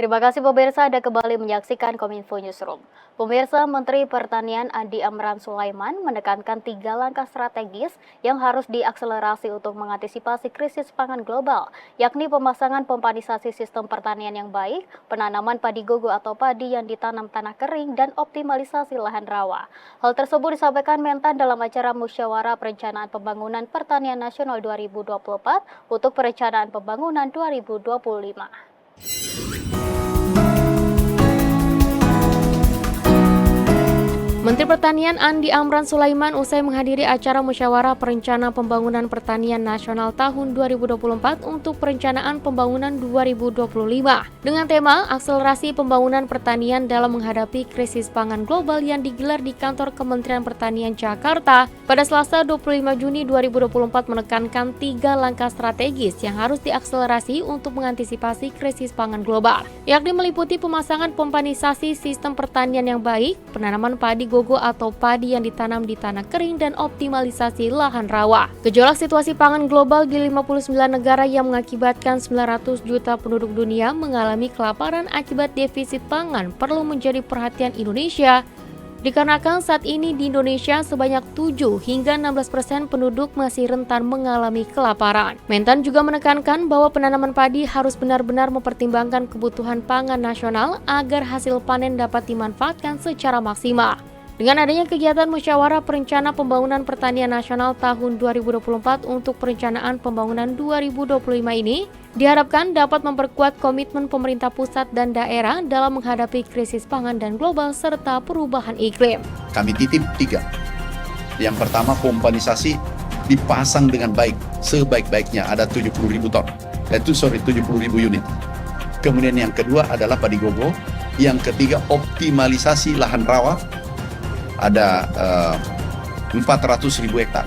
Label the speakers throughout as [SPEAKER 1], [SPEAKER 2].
[SPEAKER 1] Terima kasih pemirsa, Anda kembali menyaksikan Kominfo Newsroom. Pemirsa, Menteri Pertanian Andi Amran Sulaiman menekankan 3 langkah strategis yang harus diakselerasi untuk mengantisipasi krisis pangan global, yakni pemasangan pompanisasi sistem pertanian yang baik, penanaman padi gogo atau padi yang ditanam tanah kering, dan optimalisasi lahan rawa. Hal tersebut disampaikan Mentan dalam acara Musyawarah Perencanaan Pembangunan Pertanian Nasional 2024 untuk Perencanaan Pembangunan 2025.
[SPEAKER 2] Menteri Pertanian Andi Amran Sulaiman usai menghadiri acara Musyawarah Perencanaan Pembangunan Pertanian Nasional tahun 2024 untuk Perencanaan Pembangunan 2025 dengan tema Akselerasi Pembangunan Pertanian dalam menghadapi krisis pangan global yang digelar di kantor Kementerian Pertanian Jakarta pada Selasa 25 Juni 2024 menekankan 3 langkah strategis yang harus diakselerasi untuk mengantisipasi krisis pangan global, yakni meliputi pemasangan pompanisasi sistem pertanian yang baik, penanaman padi gogo atau padi yang ditanam di tanah kering, dan optimalisasi lahan rawa. Gejolak situasi pangan global di 59 negara yang mengakibatkan 900 juta penduduk dunia mengalami kelaparan akibat defisit pangan perlu menjadi perhatian Indonesia, dikarenakan saat ini di Indonesia sebanyak 7 hingga 16% penduduk masih rentan mengalami kelaparan. Mentan juga menekankan bahwa penanaman padi harus benar-benar mempertimbangkan kebutuhan pangan nasional agar hasil panen dapat dimanfaatkan secara maksimal. Dengan adanya kegiatan Musyawarah Perencanaan Pembangunan Pertanian Nasional tahun 2024 untuk Perencanaan Pembangunan 2025 ini, diharapkan dapat memperkuat komitmen pemerintah pusat dan daerah dalam menghadapi krisis pangan dan global serta perubahan iklim.
[SPEAKER 3] Kami titip 3. Yang pertama, pompanisasi dipasang dengan baik, sebaik-baiknya, ada 70.000 ton. 70.000 unit. Kemudian yang kedua adalah padi gogo. Yang ketiga, optimalisasi lahan rawa. Ada 400.000 hektar.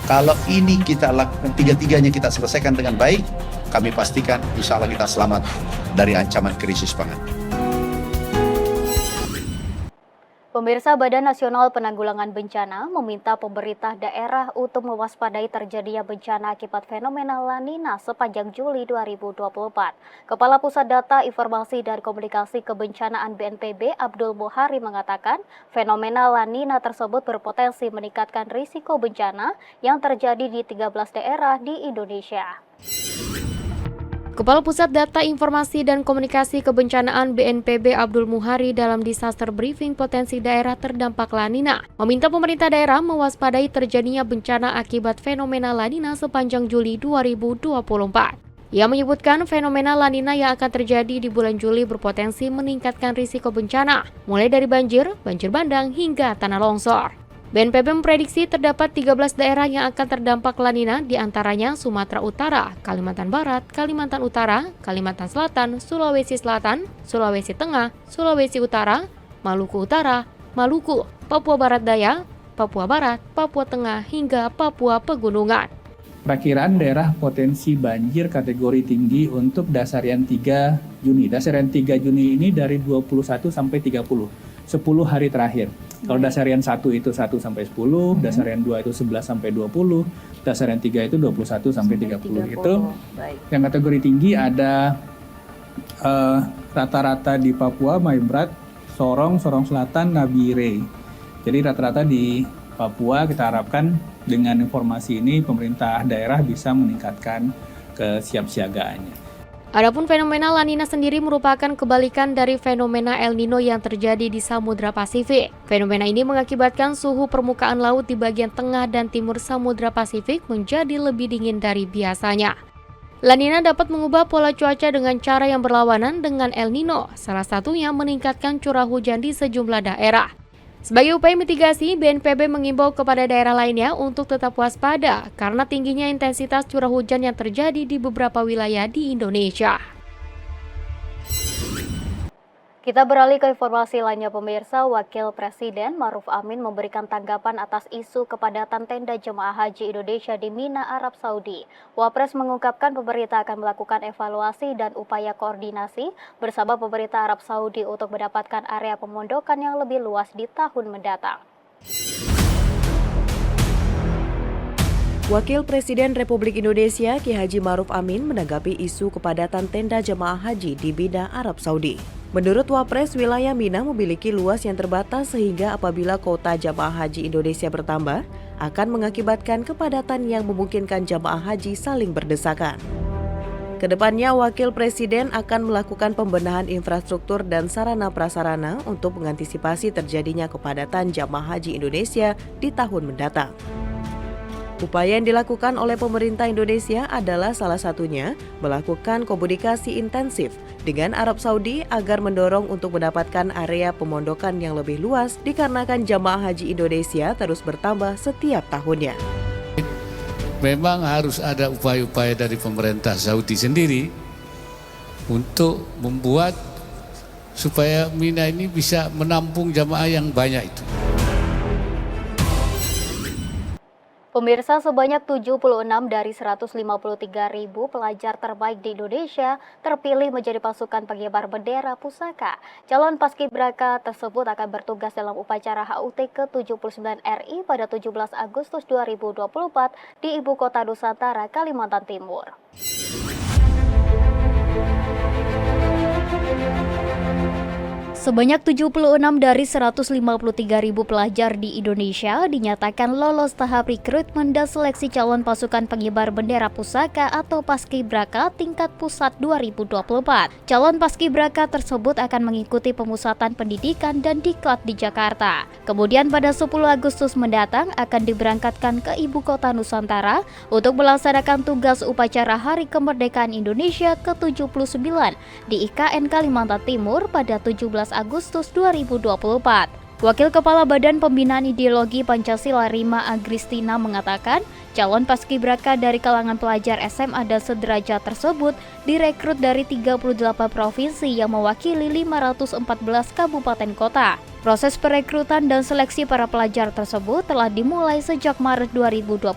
[SPEAKER 3] Kalau ini kita lakukan, 3-tiganya kita selesaikan dengan baik, kami pastikan insya Allah kita selamat dari ancaman krisis pangan.
[SPEAKER 1] Pemirsa, Badan Nasional Penanggulangan Bencana meminta pemerintah daerah untuk mewaspadai terjadinya bencana akibat fenomena La Nina sepanjang Juli 2024. Kepala Pusat Data Informasi dan Komunikasi Kebencanaan BNPB Abdul Muhari mengatakan fenomena La Nina tersebut berpotensi meningkatkan risiko bencana yang terjadi di 13 daerah di Indonesia.
[SPEAKER 2] Kepala Pusat Data Informasi dan Komunikasi Kebencanaan BNPB Abdul Muhari dalam disaster briefing potensi daerah terdampak La Nina meminta pemerintah daerah mewaspadai terjadinya bencana akibat fenomena La Nina sepanjang Juli 2024. Ia menyebutkan fenomena La Nina yang akan terjadi di bulan Juli berpotensi meningkatkan risiko bencana, mulai dari banjir, banjir bandang, hingga tanah longsor. BNPB memprediksi terdapat 13 daerah yang akan terdampak La Nina, diantaranya Sumatera Utara, Kalimantan Barat, Kalimantan Utara, Kalimantan Selatan, Sulawesi Selatan, Sulawesi Tengah, Sulawesi Utara, Maluku Utara, Maluku, Papua Barat Daya, Papua Barat, Papua Tengah, hingga Papua Pegunungan.
[SPEAKER 4] Perakiraan daerah potensi banjir kategori tinggi untuk dasarian 3 Juni. Dasarian 3 Juni ini dari 21 sampai 30. 10 hari terakhir. Kalau dasarian 1 itu 1 sampai 10, dasarian 2 itu 11 sampai 20, dasarian 3 itu 21 sampai 30 gitu. Yang kategori tinggi ada rata-rata di Papua, Maibrat, Sorong Selatan, Nabire. Jadi rata-rata di Papua kita harapkan dengan informasi ini pemerintah daerah bisa meningkatkan kesiapsiagaannya.
[SPEAKER 2] Adapun fenomena La Nina sendiri merupakan kebalikan dari fenomena El Nino yang terjadi di Samudra Pasifik. Fenomena ini mengakibatkan suhu permukaan laut di bagian tengah dan timur Samudra Pasifik menjadi lebih dingin dari biasanya. La Nina dapat mengubah pola cuaca dengan cara yang berlawanan dengan El Nino, salah satunya meningkatkan curah hujan di sejumlah daerah. Sebagai upaya mitigasi, BNPB mengimbau kepada daerah lainnya untuk tetap waspada karena tingginya intensitas curah hujan yang terjadi di beberapa wilayah di Indonesia.
[SPEAKER 1] Kita beralih ke informasi lainnya pemirsa. Wakil Presiden Maruf Amin memberikan tanggapan atas isu kepadatan tenda jemaah haji Indonesia di Mina, Arab Saudi. Wapres mengungkapkan pemerintah akan melakukan evaluasi dan upaya koordinasi bersama pemerintah Arab Saudi untuk mendapatkan area pemondokan yang lebih luas di tahun mendatang.
[SPEAKER 5] Wakil Presiden Republik Indonesia Ki Haji Ma'ruf Amin menanggapi isu kepadatan tenda jemaah haji di Mina, Arab Saudi. Menurut Wapres, wilayah Mina memiliki luas yang terbatas sehingga apabila kuota jemaah haji Indonesia bertambah, akan mengakibatkan kepadatan yang memungkinkan jemaah haji saling berdesakan. Kedepannya, Wakil Presiden akan melakukan pembenahan infrastruktur dan sarana prasarana untuk mengantisipasi terjadinya kepadatan jemaah haji Indonesia di tahun mendatang. Upaya yang dilakukan oleh pemerintah Indonesia adalah salah satunya melakukan komunikasi intensif dengan Arab Saudi agar mendorong untuk mendapatkan area pemondokan yang lebih luas dikarenakan jamaah haji Indonesia terus bertambah setiap tahunnya.
[SPEAKER 6] Memang harus ada upaya-upaya dari pemerintah Saudi sendiri untuk membuat supaya Mina ini bisa menampung jamaah yang banyak itu.
[SPEAKER 1] Pemirsa, sebanyak 76 dari 153.000 pelajar terbaik di Indonesia terpilih menjadi pasukan pengibar bendera pusaka. Calon paskibraka tersebut akan bertugas dalam upacara HUT ke-79 RI pada 17 Agustus 2024 di Ibu Kota Nusantara, Kalimantan Timur. Sebanyak 76 dari 153.000 pelajar di Indonesia dinyatakan lolos tahap rekrutmen dan seleksi calon pasukan pengibar bendera pusaka atau Paskibraka tingkat pusat 2024. Calon Paskibraka tersebut akan mengikuti pemusatan pendidikan dan diklat di Jakarta. Kemudian pada 10 Agustus mendatang akan diberangkatkan ke Ibu Kota Nusantara untuk melaksanakan tugas upacara Hari Kemerdekaan Indonesia ke-79 di IKN Kalimantan Timur pada 17 Agustus 2024. Wakil Kepala Badan Pembinaan Ideologi Pancasila Rima Agristina mengatakan, calon paskibraka dari kalangan pelajar SMA dan sederajat tersebut direkrut dari 38 provinsi yang mewakili 514 kabupaten kota. Proses perekrutan dan seleksi para pelajar tersebut telah dimulai sejak Maret 2024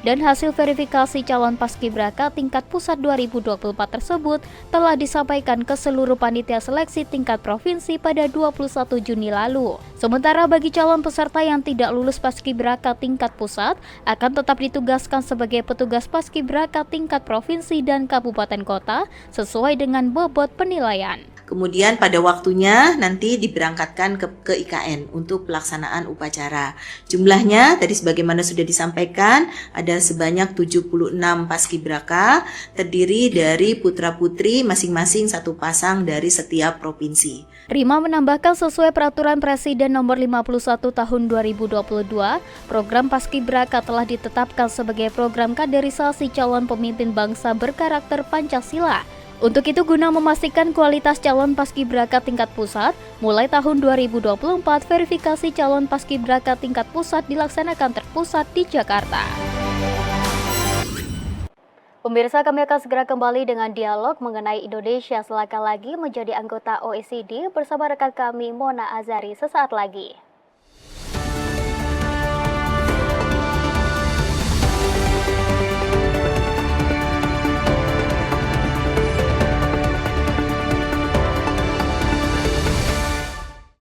[SPEAKER 1] dan hasil verifikasi calon paskibraka tingkat pusat 2024 tersebut telah disampaikan ke seluruh panitia seleksi tingkat provinsi pada 21 Juni lalu. Sementara bagi calon peserta yang tidak lulus paskibraka tingkat pusat akan tetap ditugaskan sebagai petugas paskibraka tingkat provinsi dan kabupaten kota sesuai dengan bobot penilaian.
[SPEAKER 7] Kemudian pada waktunya nanti diberangkatkan ke IKN untuk pelaksanaan upacara. Jumlahnya tadi sebagaimana sudah disampaikan ada sebanyak 76 paskibraka terdiri dari putra-putri masing-masing satu pasang dari setiap provinsi.
[SPEAKER 1] Rima menambahkan sesuai peraturan Presiden nomor 51 tahun 2022, program Paskibraka telah ditetapkan sebagai program kaderisasi calon pemimpin bangsa berkarakter Pancasila. Untuk itu, guna memastikan kualitas calon paskibraka tingkat pusat, mulai tahun 2024 verifikasi calon paskibraka tingkat pusat dilaksanakan terpusat di Jakarta. Pemirsa, kami akan segera kembali dengan dialog mengenai Indonesia selangkah lagi menjadi anggota OECD bersama rekan kami Mona Azari sesaat lagi.